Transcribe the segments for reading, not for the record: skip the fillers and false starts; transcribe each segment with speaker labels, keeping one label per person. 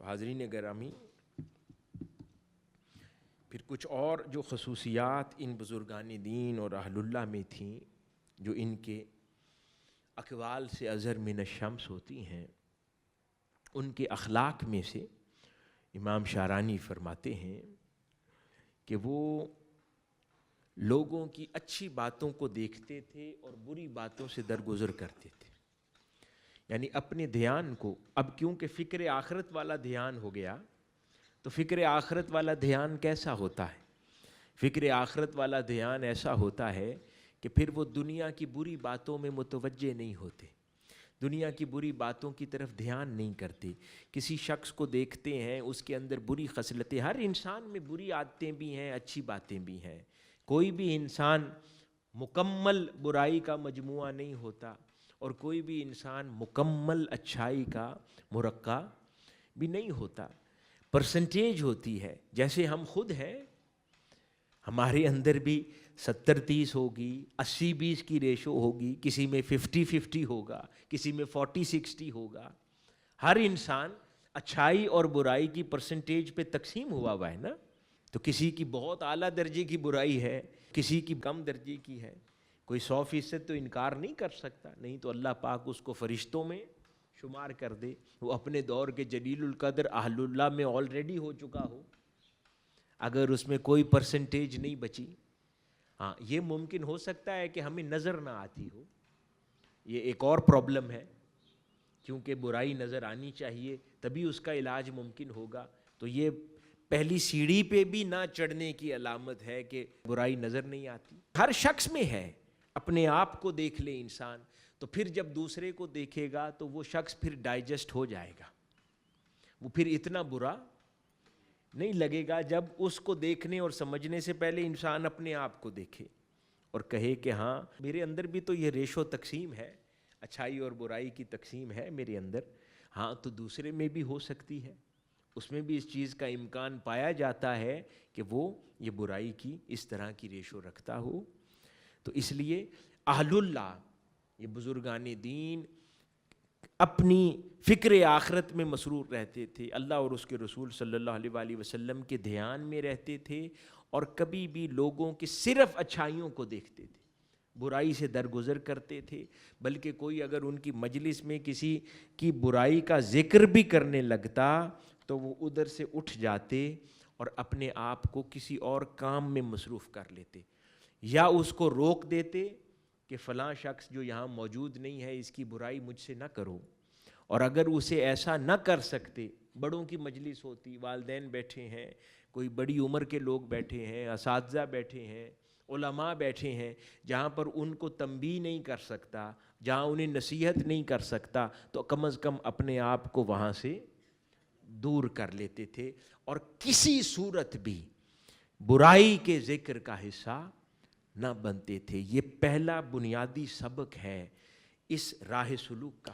Speaker 1: حاضرین گرامی، پھر کچھ اور جو خصوصیات ان بزرگان دین اور اہل اللہ میں تھیں جو ان کے اقوال سے اظہر من الشمس ہوتی ہیں، ان کے اخلاق میں سے امام شارانی فرماتے ہیں کہ وہ لوگوں کی اچھی باتوں کو دیکھتے تھے اور بری باتوں سے درگزر کرتے تھے. یعنی اپنے دھیان کو، اب کیونکہ فکر آخرت والا دھیان ہو گیا تو فکر آخرت والا دھیان کیسا ہوتا ہے؟ فکر آخرت والا دھیان ایسا ہوتا ہے کہ پھر وہ دنیا کی بری باتوں میں متوجہ نہیں ہوتے، دنیا کی بری باتوں کی طرف دھیان نہیں کرتے. کسی شخص کو دیکھتے ہیں اس کے اندر بری خصلتیں، ہر انسان میں بری عادتیں بھی ہیں، اچھی باتیں بھی ہیں. کوئی بھی انسان مکمل برائی کا مجموعہ نہیں ہوتا اور کوئی بھی انسان مکمل اچھائی کا مرقع بھی نہیں ہوتا. پرسنٹیج ہوتی ہے. جیسے ہم خود ہیں، ہمارے اندر بھی 70-30 ہوگی، 80-20 کی ریشو ہوگی، کسی میں 50-50 ہوگا، کسی میں 40-60 ہوگا. ہر انسان اچھائی اور برائی کی پرسنٹیج پہ تقسیم ہوا ہے نا. تو کسی کی بہت اعلیٰ درجے کی برائی ہے، کسی کی کم درجے کی ہے. کوئی 100% تو انکار نہیں کر سکتا، نہیں تو اللہ پاک اس کو فرشتوں میں شمار کر دے، وہ اپنے دور کے جلیل القدر اہل اللہ میں آلریڈی ہو چکا ہو، اگر اس میں کوئی پرسنٹیج نہیں بچی. ہاں، یہ ممکن ہو سکتا ہے کہ ہمیں نظر نہ آتی ہو، یہ ایک اور پرابلم ہے، کیونکہ برائی نظر آنی چاہیے تبھی اس کا علاج ممکن ہوگا. تو یہ پہلی سیڑھی پہ بھی نہ چڑھنے کی علامت ہے کہ برائی نظر نہیں آتی. ہر شخص میں ہے. اپنے آپ کو دیکھ لے انسان، تو پھر جب دوسرے کو دیکھے گا تو وہ شخص پھر ڈائجسٹ ہو جائے گا، وہ پھر اتنا برا نہیں لگے گا. جب اس کو دیکھنے اور سمجھنے سے پہلے انسان اپنے آپ کو دیکھے اور کہے کہ ہاں میرے اندر بھی تو یہ ریشو تقسیم ہے، اچھائی اور برائی کی تقسیم ہے میرے اندر. ہاں تو دوسرے میں بھی ہو سکتی ہے، اس میں بھی اس چیز کا امکان پایا جاتا ہے کہ وہ یہ برائی کی اس طرح کی ریشو رکھتا ہو. تو اس لیے اہل اللہ، یہ بزرگان دین، اپنی فکر آخرت میں مسرور رہتے تھے، اللہ اور اس کے رسول صلی اللہ علیہ وآلہ وسلم کے دھیان میں رہتے تھے، اور کبھی بھی لوگوں کی صرف اچھائیوں کو دیکھتے تھے، برائی سے درگزر کرتے تھے. بلکہ کوئی اگر ان کی مجلس میں کسی کی برائی کا ذکر بھی کرنے لگتا تو وہ ادھر سے اٹھ جاتے اور اپنے آپ کو کسی اور کام میں مصروف کر لیتے، یا اس کو روک دیتے کہ فلاں شخص جو یہاں موجود نہیں ہے اس کی برائی مجھ سے نہ کرو. اور اگر اسے ایسا نہ کر سکتے، بڑوں کی مجلس ہوتی، والدین بیٹھے ہیں، کوئی بڑی عمر کے لوگ بیٹھے ہیں، اساتذہ بیٹھے ہیں، علماء بیٹھے ہیں، جہاں پر ان کو تنبیہ نہیں کر سکتا، جہاں انہیں نصیحت نہیں کر سکتا، تو کم از کم اپنے آپ کو وہاں سے دور کر لیتے تھے اور کسی صورت بھی برائی کے ذکر کا حصہ نہ بنتے تھے. یہ پہلا بنیادی سبق ہے اس راہ سلوک کا.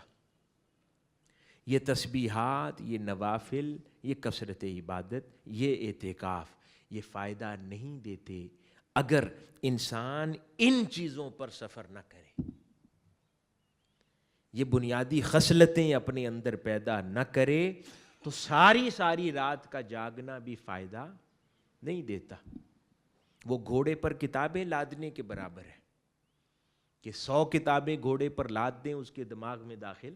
Speaker 1: یہ تسبیحات، یہ نوافل، یہ کثرت عبادت، یہ اعتکاف، یہ فائدہ نہیں دیتے اگر انسان ان چیزوں پر سفر نہ کرے. یہ بنیادی خصلتیں اپنے اندر پیدا نہ کرے تو ساری رات کا جاگنا بھی فائدہ نہیں دیتا. وہ گھوڑے پر کتابیں لادنے کے برابر ہے کہ 100 کتابیں گھوڑے پر لاد دیں، اس کے دماغ میں داخل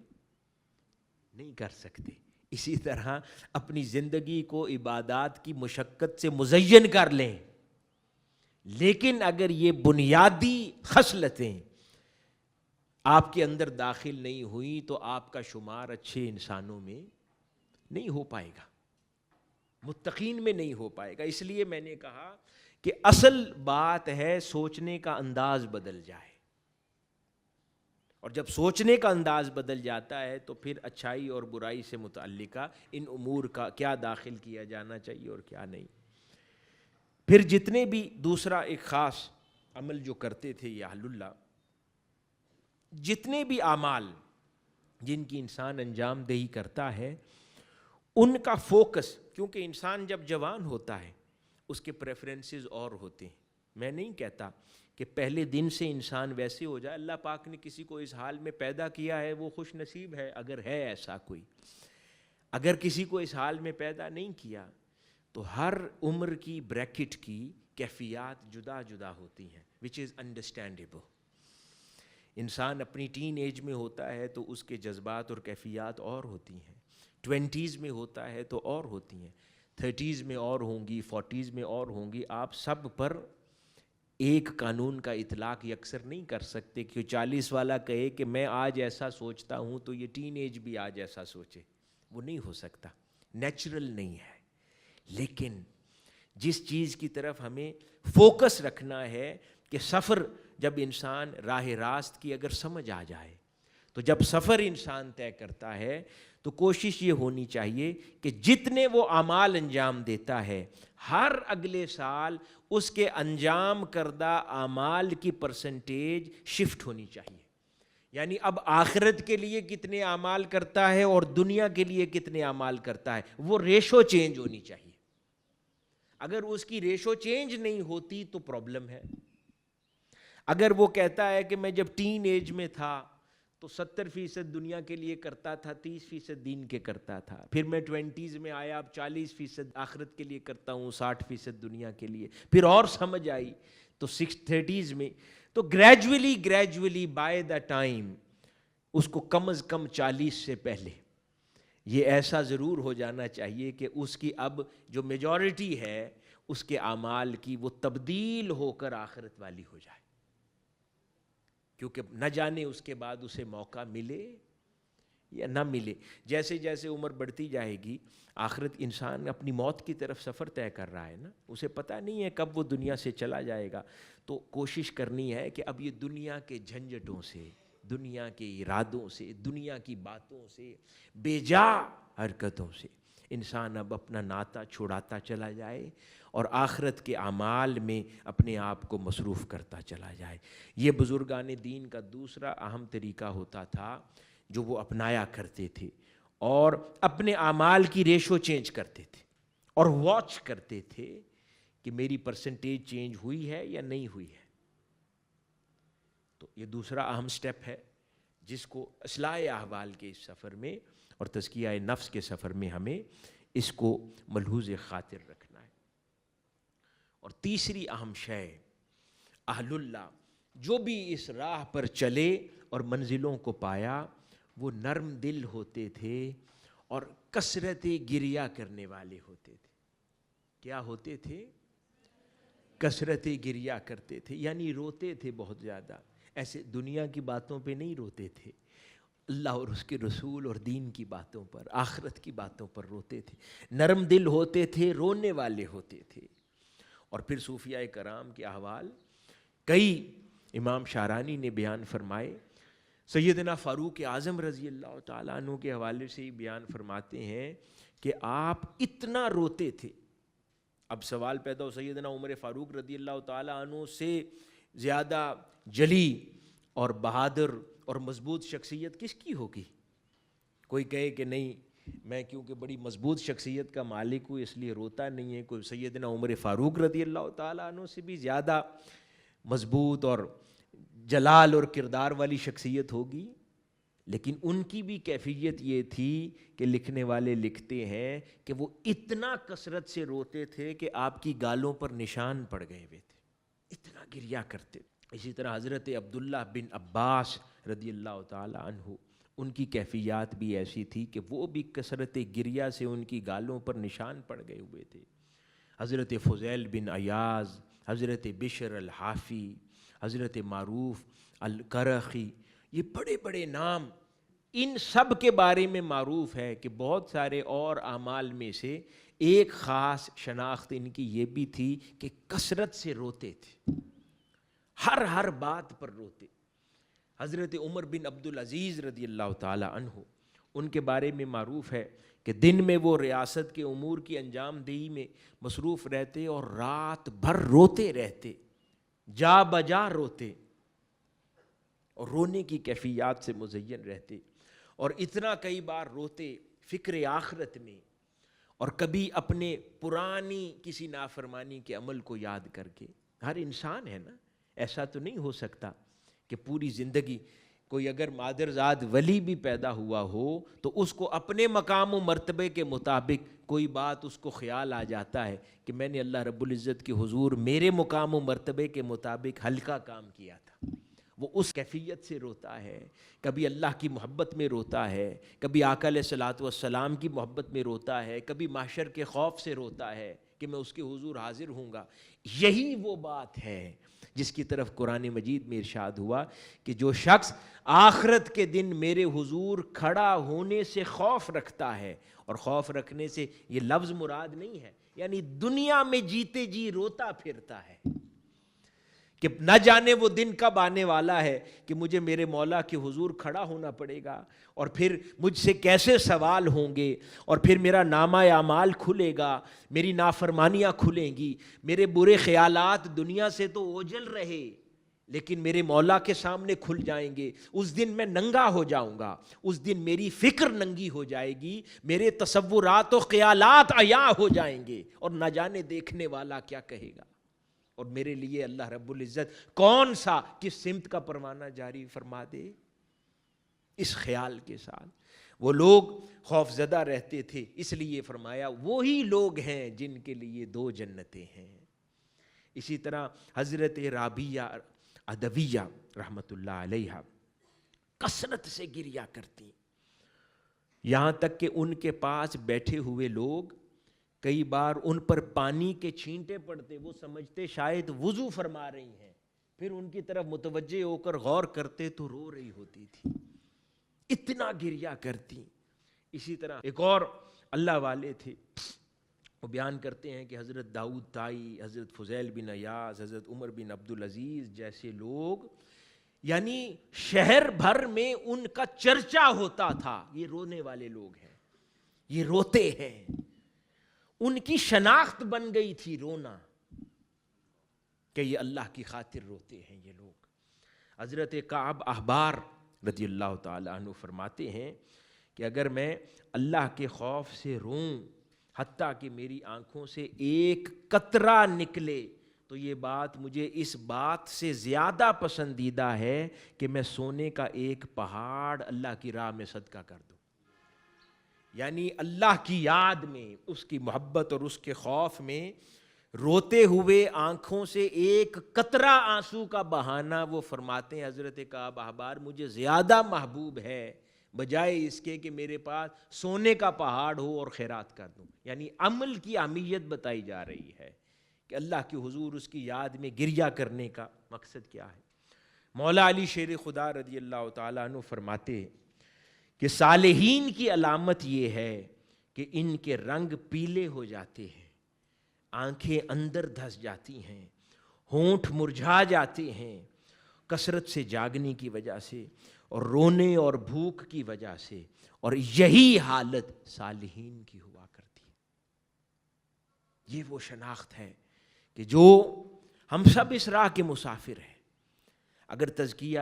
Speaker 1: نہیں کر سکتے. اسی طرح اپنی زندگی کو عبادات کی مشقت سے مزین کر لیں، لیکن اگر یہ بنیادی خصلتیں آپ کے اندر داخل نہیں ہوئی تو آپ کا شمار اچھے انسانوں میں نہیں ہو پائے گا، متقین میں نہیں ہو پائے گا. اس لیے میں نے کہا کہ اصل بات ہے سوچنے کا انداز بدل جائے، اور جب سوچنے کا انداز بدل جاتا ہے تو پھر اچھائی اور برائی سے متعلقہ ان امور کا کیا داخل کیا جانا چاہیے اور کیا نہیں. پھر جتنے بھی دوسرا ایک خاص عمل جو کرتے تھے یہ اہل اللہ، جتنے بھی اعمال جن کی انسان انجام دہی کرتا ہے ان کا فوکس، کیونکہ انسان جب جوان ہوتا ہے اس کے پریفرنسز اور ہوتے ہیں. میں نہیں کہتا کہ پہلے دن سے انسان ویسے ہو جائے، اللہ پاک نے کسی کو اس حال میں پیدا کیا ہے وہ خوش نصیب ہے اگر ہے ایسا کوئی. اگر کسی کو اس حال میں پیدا نہیں کیا تو ہر عمر کی بریکٹ کی کیفیات جدا جدا ہوتی ہیں، which is understandable. انسان اپنی ٹین ایج میں ہوتا ہے تو اس کے جذبات اور کیفیات اور ہوتی ہیں، 20s میں ہوتا ہے تو اور ہوتی ہیں، 30s میں اور ہوں گی، 40s میں اور ہوں گی. آپ سب پر ایک قانون کا اطلاق یکسر نہیں کر سکتے کہ 40 والا کہے کہ میں آج ایسا سوچتا ہوں تو یہ ٹین ایج بھی آج ایسا سوچے. وہ نہیں ہو سکتا، نیچرل نہیں ہے. لیکن جس چیز کی طرف ہمیں فوکس رکھنا ہے کہ سفر جب انسان راہ راست کی اگر سمجھ آ جائے تو جب سفر انسان طے کرتا ہے تو کوشش یہ ہونی چاہیے کہ جتنے وہ اعمال انجام دیتا ہے ہر اگلے سال اس کے انجام کردہ اعمال کی پرسنٹیج شفٹ ہونی چاہیے. یعنی اب آخرت کے لیے کتنے اعمال کرتا ہے اور دنیا کے لیے کتنے اعمال کرتا ہے، وہ ریشو چینج ہونی چاہیے. اگر اس کی ریشو چینج نہیں ہوتی تو پرابلم ہے. اگر وہ کہتا ہے کہ میں جب ٹین ایج میں تھا تو 70% دنیا کے لیے کرتا تھا، 30% دین کے کرتا تھا، پھر میں 20s میں آیا اب 40% آخرت کے لیے کرتا ہوں، 60% دنیا کے لیے، پھر اور سمجھ آئی تو 30s میں، تو گریجولی بائی دا ٹائم اس کو کم از کم 40 سے پہلے یہ ایسا ضرور ہو جانا چاہیے کہ اس کی اب جو میجورٹی ہے اس کے اعمال کی وہ تبدیل ہو کر آخرت والی ہو جائے. کیونکہ نہ جانے اس کے بعد اسے موقع ملے یا نہ ملے. جیسے جیسے عمر بڑھتی جائے گی آخرت انسان اپنی موت کی طرف سفر طے کر رہا ہے نا، اسے پتہ نہیں ہے کب وہ دنیا سے چلا جائے گا. تو کوشش کرنی ہے کہ اب یہ دنیا کے جھنجھٹوں سے، دنیا کے ارادوں سے، دنیا کی باتوں سے، بے جا حرکتوں سے انسان اب اپنا ناطہ چھڑاتا چلا جائے اور آخرت کے اعمال میں اپنے آپ کو مصروف کرتا چلا جائے. یہ بزرگان دین کا دوسرا اہم طریقہ ہوتا تھا جو وہ اپنایا کرتے تھے، اور اپنے اعمال کی ریشو چینج کرتے تھے اور واچ کرتے تھے کہ میری پرسنٹیج چینج ہوئی ہے یا نہیں ہوئی ہے. تو یہ دوسرا اہم سٹیپ ہے جس کو اصلاح احوال کے اس سفر میں اور تزکیہ نفس کے سفر میں ہمیں اس کو ملحوظ خاطر رکھنا ہے. اور تیسری اہم شے، اہل اللہ جو بھی اس راہ پر چلے اور منزلوں کو پایا وہ نرم دل ہوتے تھے اور کثرت گریہ کرنے والے ہوتے تھے. کیا ہوتے تھے؟ کثرت گریہ کرتے تھے، یعنی روتے تھے بہت زیادہ. ایسے دنیا کی باتوں پہ نہیں روتے تھے، اللہ اور اس کے رسول اور دین کی باتوں پر، آخرت کی باتوں پر روتے تھے. نرم دل ہوتے تھے، رونے والے ہوتے تھے. اور پھر صوفیاء کرام کے احوال کئی امام شارانی نے بیان فرمائے. سیدنا فاروق اعظم رضی اللہ تعالیٰ عنہ کے حوالے سے ہی بیان فرماتے ہیں کہ آپ اتنا روتے تھے. اب سوال پیدا ہو، سیدنا عمر فاروق رضی اللہ تعالیٰ عنہ سے زیادہ جلی اور بہادر اور مضبوط شخصیت کس کی ہوگی؟ کوئی کہے کہ نہیں میں کیونکہ بڑی مضبوط شخصیت کا مالک ہوں اس لیے روتا نہیں ہے. کوئی سیدنا عمر فاروق رضی اللہ تعالیٰ عنہ سے بھی زیادہ مضبوط اور جلال اور کردار والی شخصیت ہوگی. لیکن ان کی بھی کیفیت یہ تھی کہ لکھنے والے لکھتے ہیں کہ وہ اتنا کثرت سے روتے تھے کہ آپ کی گالوں پر نشان پڑ گئے ہوئے تھے، اتنا گریہ کرتے. اسی طرح حضرت عبداللہ بن عباس رضی اللہ تعالی عنہ، ان کی کیفیات بھی ایسی تھی کہ وہ بھی کثرت گریہ سے ان کی گالوں پر نشان پڑ گئے ہوئے تھے. حضرت فضیل بن عیاض، حضرت بشر الحافی، حضرت معروف القرخی، یہ بڑے بڑے نام. ان سب کے بارے میں معروف ہے کہ بہت سارے اور اعمال میں سے ایک خاص شناخت ان کی یہ بھی تھی کہ کثرت سے روتے تھے، ہر بات پر روتے. حضرت عمر بن عبدالعزیز رضی اللہ تعالی عنہ، ان کے بارے میں معروف ہے کہ دن میں وہ ریاست کے امور کی انجام دہی میں مصروف رہتے اور رات بھر روتے رہتے، جا بجا روتے اور رونے کی کیفیات سے مزین رہتے. اور اتنا کئی بار روتے فکر آخرت میں، اور کبھی اپنے پرانی کسی نافرمانی کے عمل کو یاد کر کے. ہر انسان ہے نا، ایسا تو نہیں ہو سکتا کہ پوری زندگی کوئی اگر مادرزاد ولی بھی پیدا ہوا ہو تو اس کو اپنے مقام و مرتبے کے مطابق کوئی بات اس کو خیال آ جاتا ہے کہ میں نے اللہ رب العزت کے حضور میرے مقام و مرتبے کے مطابق ہلکا کام کیا تھا، وہ اس کیفیت سے روتا ہے، کبھی اللہ کی محبت میں روتا ہے، کبھی آقا علیہ الصلوۃ والسلام کی محبت میں روتا ہے، کبھی محشر کے خوف سے روتا ہے کہ میں اس کے حضور حاضر ہوں گا۔ یہی وہ بات ہے جس کی طرف قرآن مجید میں ارشاد ہوا کہ جو شخص آخرت کے دن میرے حضور کھڑا ہونے سے خوف رکھتا ہے، اور خوف رکھنے سے یہ لفظ مراد نہیں ہے، یعنی دنیا میں جیتے جی روتا پھرتا ہے کہ نہ جانے وہ دن کب آنے والا ہے کہ مجھے میرے مولا کے حضور کھڑا ہونا پڑے گا، اور پھر مجھ سے کیسے سوال ہوں گے، اور پھر میرا نامہ اعمال کھلے گا، میری نافرمانیاں کھلیں گی، میرے برے خیالات دنیا سے تو اوجل رہے لیکن میرے مولا کے سامنے کھل جائیں گے۔ اس دن میں ننگا ہو جاؤں گا، اس دن میری فکر ننگی ہو جائے گی، میرے تصورات و خیالات عیاں ہو جائیں گے، اور نہ جانے دیکھنے والا کیا کہے گا، اور میرے لیے اللہ رب العزت کون سا کس سمت کا پروانہ جاری فرما دے۔ اس خیال کے ساتھ وہ لوگ خوف زدہ رہتے تھے، اس لیے فرمایا وہی لوگ ہیں جن کے لیے دو جنتیں ہیں۔ اسی طرح حضرت رابعہ ادویہ رحمت اللہ علیہ کثرت سے گریا کرتی، یہاں تک کہ ان کے پاس بیٹھے ہوئے لوگ کئی بار ان پر پانی کے چھینٹے پڑتے، وہ سمجھتے شاید وضو فرما رہی ہیں، پھر ان کی طرف متوجہ ہو کر غور کرتے تو رو رہی ہوتی تھی، اتنا گریا کرتی۔ اسی طرح ایک اور اللہ والے تھے، وہ بیان کرتے ہیں کہ حضرت داؤد طائی، حضرت فضیل بن عیاض، حضرت عمر بن عبدالعزیز جیسے لوگ، یعنی شہر بھر میں ان کا چرچا ہوتا تھا، یہ رونے والے لوگ ہیں، یہ روتے ہیں، ان کی شناخت بن گئی تھی رونا، کہ یہ اللہ کی خاطر روتے ہیں یہ لوگ۔ حضرت کعب احبار رضی اللہ تعالی عنہ فرماتے ہیں کہ اگر میں اللہ کے خوف سے روں حتیٰ کہ میری آنکھوں سے ایک قطرہ نکلے تو یہ بات مجھے اس بات سے زیادہ پسندیدہ ہے کہ میں سونے کا ایک پہاڑ اللہ کی راہ میں صدقہ کر دوں۔ یعنی اللہ کی یاد میں، اس کی محبت اور اس کے خوف میں روتے ہوئے آنکھوں سے ایک قطرہ آنسو کا بہانا، وہ فرماتے ہیں حضرت کعب احبار، مجھے زیادہ محبوب ہے بجائے اس کے کہ میرے پاس سونے کا پہاڑ ہو اور خیرات کر دوں۔ یعنی عمل کی اہمیت بتائی جا رہی ہے کہ اللہ کے حضور اس کی یاد میں گریا کرنے کا مقصد کیا ہے۔ مولا علی شیر خدا رضی اللہ تعالیٰ عنہ فرماتے ہیں کہ صالحین کی علامت یہ ہے کہ ان کے رنگ پیلے ہو جاتے ہیں، آنکھیں اندر دھس جاتی ہیں، ہونٹ مرجھا جاتے ہیں کثرت سے جاگنے کی وجہ سے اور رونے اور بھوک کی وجہ سے، اور یہی حالت صالحین کی ہوا کرتی۔ یہ وہ شناخت ہے کہ جو ہم سب اس راہ کے مسافر ہیں۔ اگر تزکیہ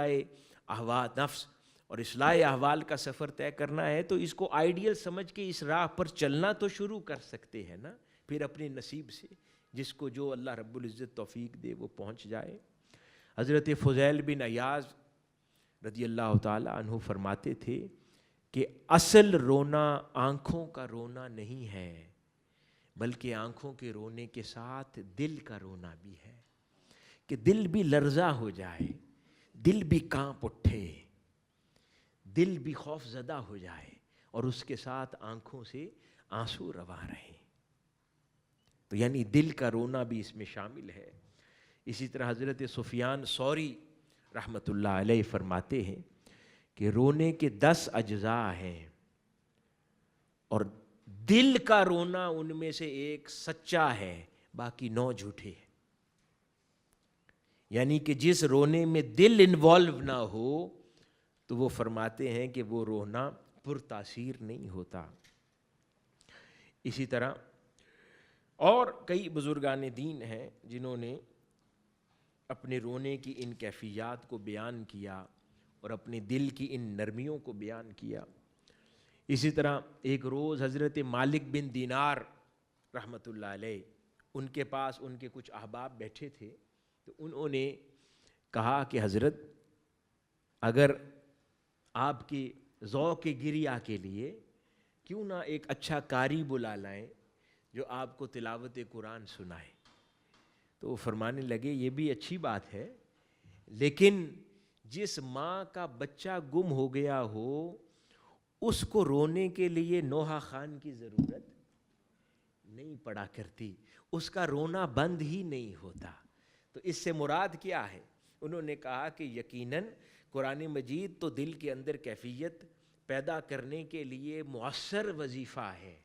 Speaker 1: احوال نفس اور اصلاح احوال کا سفر طے کرنا ہے تو اس کو آئیڈیل سمجھ کے اس راہ پر چلنا تو شروع کر سکتے ہیں نا، پھر اپنے نصیب سے جس کو جو اللہ رب العزت توفیق دے وہ پہنچ جائے۔ حضرت فضیل بن عیاض رضی اللہ تعالی عنہ فرماتے تھے کہ اصل رونا آنکھوں کا رونا نہیں ہے، بلکہ آنکھوں کے رونے کے ساتھ دل کا رونا بھی ہے، کہ دل بھی لرزہ ہو جائے، دل بھی کانپ اٹھے، دل بھی خوف زدہ ہو جائے، اور اس کے ساتھ آنکھوں سے آنسو رواں رہیں۔ تو یعنی دل کا رونا بھی اس میں شامل ہے۔ اسی طرح حضرت سفیان ثوری رحمت اللہ علیہ فرماتے ہیں کہ رونے کے 10 اجزاء ہیں، اور دل کا رونا ان میں سے ایک سچا ہے، باقی 9 جھوٹے ہیں۔ یعنی کہ جس رونے میں دل انوالو نہ ہو تو وہ فرماتے ہیں کہ وہ رونا پر تاثیر نہیں ہوتا۔ اسی طرح اور کئی بزرگان دین ہیں جنہوں نے اپنے رونے کی ان کیفیات کو بیان کیا اور اپنے دل کی ان نرمیوں کو بیان کیا۔ اسی طرح ایک روز حضرت مالک بن دینار رحمت اللہ علیہ، ان کے پاس ان کے کچھ احباب بیٹھے تھے، تو انہوں نے کہا کہ حضرت اگر آپ کے ذوق گریہ کے لیے کیوں نہ ایک اچھا قاری بلا لائیں جو آپ کو تلاوت قرآن سنائے. تو وہ فرمانے لگے یہ بھی اچھی بات ہے، لیکن جس ماں کا بچہ گم ہو گیا ہو اس کو رونے کے لیے نوحہ خان کی ضرورت نہیں پڑا کرتی، اس کا رونا بند ہی نہیں ہوتا. تو اس سے مراد کیا ہے؟ انہوں نے کہا کہ یقیناً قرآن مجید تو دل کے اندر کیفیت پیدا کرنے کے لیے مؤثر وظیفہ ہے،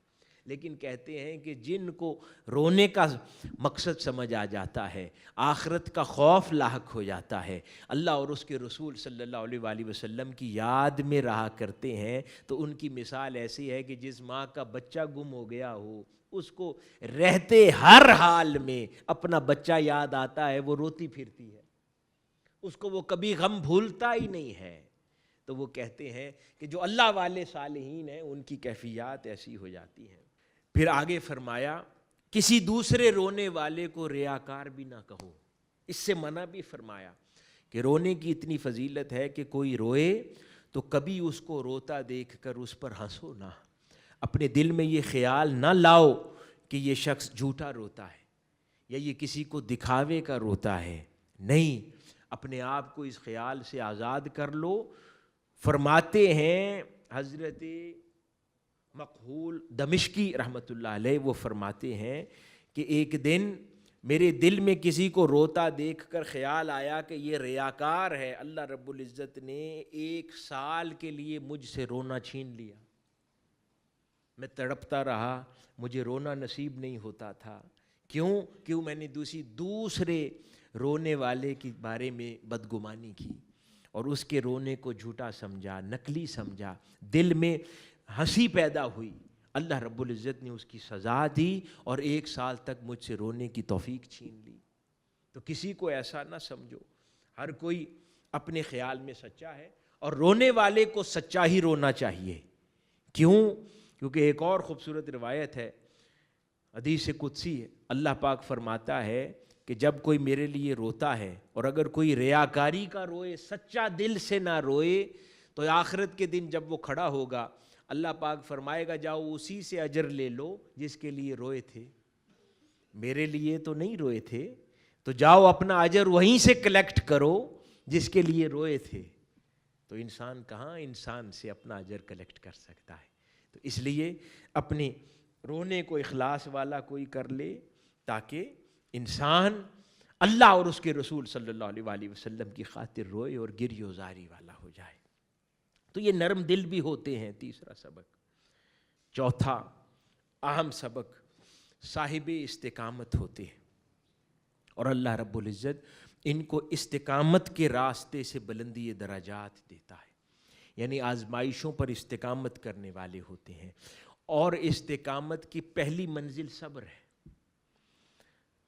Speaker 1: لیکن کہتے ہیں کہ جن کو رونے کا مقصد سمجھ آ جاتا ہے، آخرت کا خوف لاحق ہو جاتا ہے، اللہ اور اس کے رسول صلی اللہ علیہ وآلہ وسلم کی یاد میں رہا کرتے ہیں، تو ان کی مثال ایسی ہے کہ جس ماں کا بچہ گم ہو گیا ہو اس کو رہتے ہر حال میں اپنا بچہ یاد آتا ہے، وہ روتی پھرتی ہے، اس کو وہ کبھی غم بھولتا ہی نہیں ہے. تو وہ کہتے ہیں کہ جو اللہ والے صالحین ہیں ان کی کیفیات ایسی ہو جاتی ہیں. پھر آگے فرمایا کسی دوسرے رونے والے کو ریاکار بھی نہ کہو. اس سے منع بھی فرمایا کہ رونے کی اتنی فضیلت ہے کہ کوئی روئے تو کبھی اس کو روتا دیکھ کر اس پر ہنسو نہ، اپنے دل میں یہ خیال نہ لاؤ کہ یہ شخص جھوٹا روتا ہے یا یہ کسی کو دکھاوے کا روتا ہے. نہیں، اپنے آپ کو اس خیال سے آزاد کر لو. فرماتے ہیں حضرت مقہول دمشقی رحمۃ اللہ علیہ، وہ فرماتے ہیں کہ ایک دن میرے دل میں کسی کو روتا دیکھ کر خیال آیا کہ یہ ریاکار ہے، اللہ رب العزت نے 1 سال کے لیے مجھ سے رونا چھین لیا. میں تڑپتا رہا، مجھے رونا نصیب نہیں ہوتا تھا. کیوں میں نے دوسرے رونے والے کے بارے میں بدگمانی کی اور اس کے رونے کو جھوٹا سمجھا، نقلی سمجھا، دل میں ہنسی پیدا ہوئی. اللہ رب العزت نے اس کی سزا دی اور 1 سال تک مجھ سے رونے کی توفیق چھین لی. تو کسی کو ایسا نہ سمجھو، ہر کوئی اپنے خیال میں سچا ہے اور رونے والے کو سچا ہی رونا چاہیے. کیونکہ ایک اور خوبصورت روایت ہے، حدیث قدسی ہے، اللہ پاک فرماتا ہے کہ جب کوئی میرے لیے روتا ہے اور اگر کوئی ریاکاری کا روئے، سچا دل سے نہ روئے، تو آخرت کے دن جب وہ کھڑا ہوگا اللہ پاک فرمائے گا جاؤ اسی سے اجر لے لو جس کے لیے روئے تھے، میرے لیے تو نہیں روئے تھے، تو جاؤ اپنا اجر وہیں سے کلیکٹ کرو جس کے لیے روئے تھے. تو انسان کہاں انسان سے اپنا اجر کلیکٹ کر سکتا ہے؟ تو اس لیے اپنے رونے کو اخلاص والا کوئی کر لے تاکہ انسان اللہ اور اس کے رسول صلی اللہ علیہ وآلہ وسلم کی خاطر روئے اور گریہ و زاری والا ہو جائے. تو یہ نرم دل بھی ہوتے ہیں. تیسرا سبق. چوتھا اہم سبق، صاحب استقامت ہوتے ہیں اور اللہ رب العزت ان کو استقامت کے راستے سے بلندی درجات دیتا ہے. یعنی آزمائشوں پر استقامت کرنے والے ہوتے ہیں، اور استقامت کی پہلی منزل صبر ہے.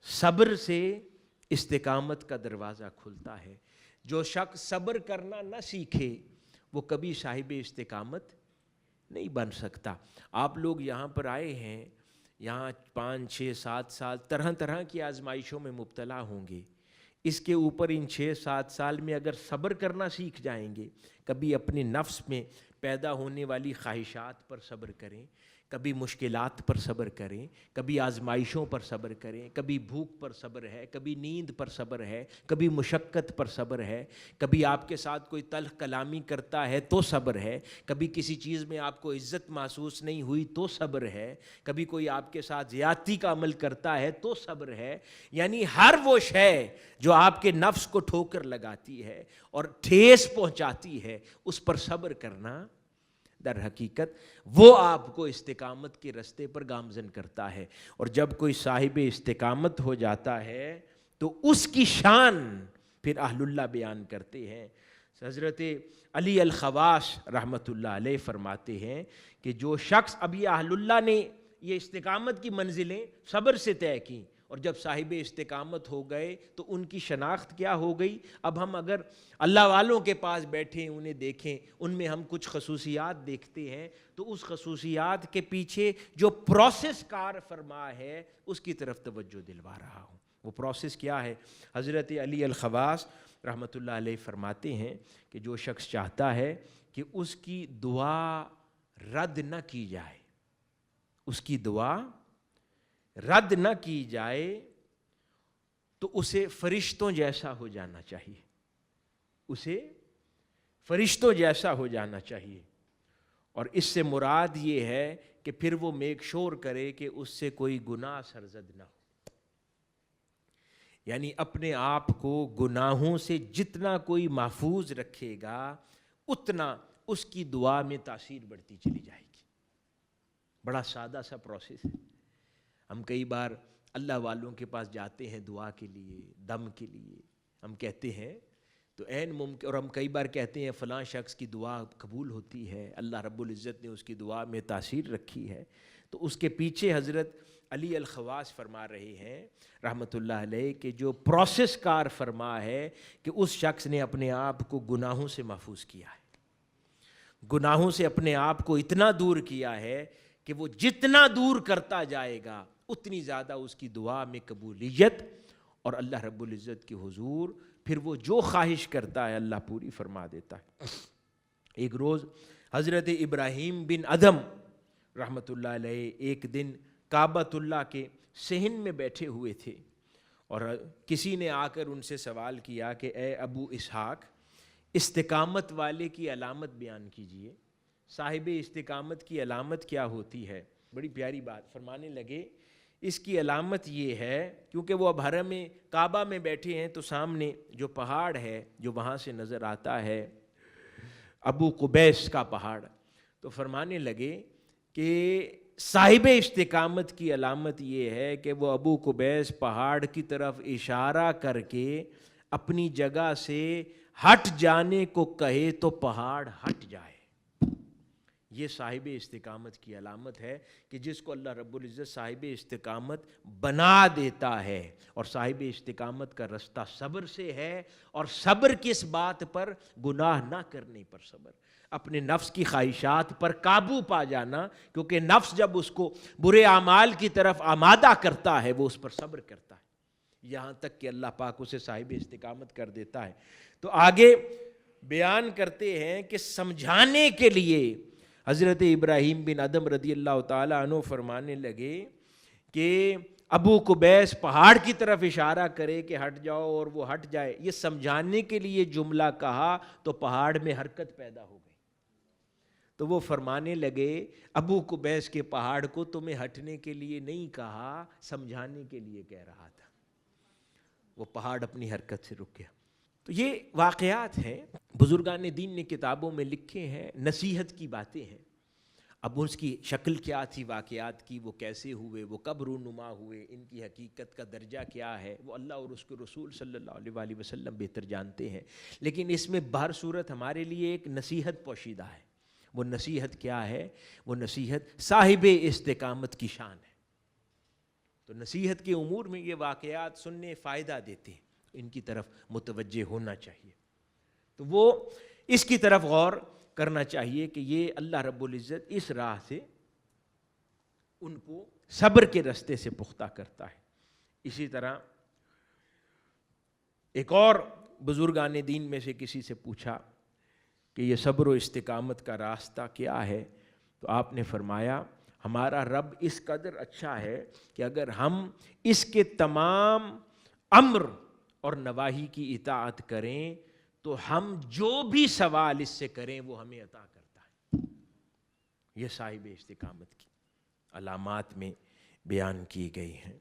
Speaker 1: صبر سے استقامت کا دروازہ کھلتا ہے. جو شخص صبر کرنا نہ سیکھے وہ کبھی صاحب استقامت نہیں بن سکتا. آپ لوگ یہاں پر آئے ہیں، یہاں 5 6 7 سال طرح طرح کی آزمائشوں میں مبتلا ہوں گے. اس کے اوپر ان 6 7 سال میں اگر صبر کرنا سیکھ جائیں گے، کبھی اپنے نفس میں پیدا ہونے والی خواہشات پر صبر کریں، کبھی مشکلات پر صبر کریں، کبھی آزمائشوں پر صبر کریں، کبھی بھوک پر صبر ہے، کبھی نیند پر صبر ہے، کبھی مشقت پر صبر ہے، کبھی آپ کے ساتھ کوئی تلخ کلامی کرتا ہے تو صبر ہے، کبھی کسی چیز میں آپ کو عزت محسوس نہیں ہوئی تو صبر ہے، کبھی کوئی آپ کے ساتھ زیادتی کا عمل کرتا ہے تو صبر ہے. یعنی ہر وہ شے جو آپ کے نفس کو ٹھوکر لگاتی ہے اور ٹھیس پہنچاتی ہے اس پر صبر کرنا در حقیقت وہ آپ کو استقامت کے رستے پر گامزن کرتا ہے. اور جب کوئی صاحب استقامت ہو جاتا ہے تو اس کی شان پھر اہل اللہ بیان کرتے ہیں. حضرت علی الخواص رحمۃ اللہ علیہ فرماتے ہیں کہ جو شخص ابھی اہل اللہ نے یہ استقامت کی منزلیں صبر سے طے کی اور جب صاحب استقامت ہو گئے تو ان کی شناخت کیا ہو گئی. اب ہم اگر اللہ والوں کے پاس بیٹھیں انہیں دیکھیں، ان میں ہم کچھ خصوصیات دیکھتے ہیں تو اس خصوصیات کے پیچھے جو پروسیس کار فرما ہے اس کی طرف توجہ دلوا رہا ہوں. وہ پروسیس کیا ہے؟ حضرت علی الخواص رحمۃ اللہ علیہ فرماتے ہیں کہ جو شخص چاہتا ہے کہ اس کی دعا رد نہ کی جائے، اس کی دعا رد نہ کی جائے تو اسے فرشتوں جیسا ہو جانا چاہیے، اسے فرشتوں جیسا ہو جانا چاہیے. اور اس سے مراد یہ ہے کہ پھر وہ میک شور کرے کہ اس سے کوئی گناہ سرزد نہ ہو. یعنی اپنے آپ کو گناہوں سے جتنا کوئی محفوظ رکھے گا اتنا اس کی دعا میں تاثیر بڑھتی چلی جائے گی. بڑا سادہ سا پروسیس ہے. ہم کئی بار اللہ والوں کے پاس جاتے ہیں دعا کے لیے، دم کے لیے، ہم کہتے ہیں تو عین ممکن، اور ہم کئی بار کہتے ہیں فلاں شخص کی دعا قبول ہوتی ہے، اللہ رب العزت نے اس کی دعا میں تاثیر رکھی ہے. تو اس کے پیچھے حضرت علی الخواص فرما رہے ہیں رحمۃ اللہ علیہ کہ جو پروسیس کار فرما ہے کہ اس شخص نے اپنے آپ کو گناہوں سے محفوظ کیا ہے، گناہوں سے اپنے آپ کو اتنا دور کیا ہے کہ وہ جتنا دور کرتا جائے گا اتنی زیادہ اس کی دعا میں قبولیت، اور اللہ رب العزت کے حضور پھر وہ جو خواہش کرتا ہے اللہ پوری فرما دیتا ہے. ایک روز حضرت ابراہیم بن ادھم رحمۃ اللہ علیہ ایک دن کعبۃ اللہ کے صحن میں بیٹھے ہوئے تھے، اور کسی نے آ کر ان سے سوال کیا کہ اے ابو اسحاق، استقامت والے کی علامت بیان کیجئے، صاحب استقامت کی علامت کیا ہوتی ہے؟ بڑی پیاری بات فرمانے لگے، اس کی علامت یہ ہے، کیونکہ وہ اب حرم میں کعبہ میں بیٹھے ہیں تو سامنے جو پہاڑ ہے جو وہاں سے نظر آتا ہے ابو قبیس کا پہاڑ، تو فرمانے لگے کہ صاحب استقامت کی علامت یہ ہے کہ وہ ابو قبیس پہاڑ کی طرف اشارہ کر کے اپنی جگہ سے ہٹ جانے کو کہے تو پہاڑ ہٹ جائے. یہ صاحب استقامت کی علامت ہے کہ جس کو اللہ رب العزت صاحب استقامت بنا دیتا ہے. اور صاحب استقامت کا رستہ صبر سے ہے، اور صبر کس بات پر؟ گناہ نہ کرنے پر صبر، اپنے نفس کی خواہشات پر قابو پا جانا، کیونکہ نفس جب اس کو برے اعمال کی طرف آمادہ کرتا ہے وہ اس پر صبر کرتا ہے، یہاں تک کہ اللہ پاک اسے صاحب استقامت کر دیتا ہے. تو آگے بیان کرتے ہیں کہ سمجھانے کے لیے حضرت ابراہیم بن ادھم رضی اللہ تعالیٰ عنہ فرمانے لگے کہ ابو قبیس پہاڑ کی طرف اشارہ کرے کہ ہٹ جاؤ اور وہ ہٹ جائے. یہ سمجھانے کے لیے جملہ کہا تو پہاڑ میں حرکت پیدا ہو گئی. تو وہ فرمانے لگے ابو قبیس کے پہاڑ کو تمہیں ہٹنے کے لیے نہیں کہا، سمجھانے کے لیے کہہ رہا تھا. وہ پہاڑ اپنی حرکت سے رک گیا. تو یہ واقعات ہیں، بزرگان دین نے کتابوں میں لکھے ہیں، نصیحت کی باتیں ہیں. اب اس کی شکل کیا تھی واقعات کی، وہ کیسے ہوئے، وہ کب رونما ہوئے، ان کی حقیقت کا درجہ کیا ہے، وہ اللہ اور اس کے رسول صلی اللہ علیہ وآلہ وسلم بہتر جانتے ہیں. لیکن اس میں بہر صورت ہمارے لیے ایک نصیحت پوشیدہ ہے. وہ نصیحت کیا ہے؟ وہ نصیحت صاحب استقامت کی شان ہے. تو نصیحت کے امور میں یہ واقعات سننے فائدہ دیتے ہیں، ان کی طرف متوجہ ہونا چاہیے. تو وہ اس کی طرف غور کرنا چاہیے کہ یہ اللہ رب العزت اس راہ سے ان کو صبر کے رستے سے پختہ کرتا ہے. اسی طرح ایک اور بزرگان دین میں سے کسی سے پوچھا کہ یہ صبر و استقامت کا راستہ کیا ہے، تو آپ نے فرمایا ہمارا رب اس قدر اچھا ہے کہ اگر ہم اس کے تمام امر اور نواہی کی اطاعت کریں تو ہم جو بھی سوال اس سے کریں وہ ہمیں عطا کرتا ہے. یہ صاحب استقامت کی علامات میں بیان کی گئی ہیں.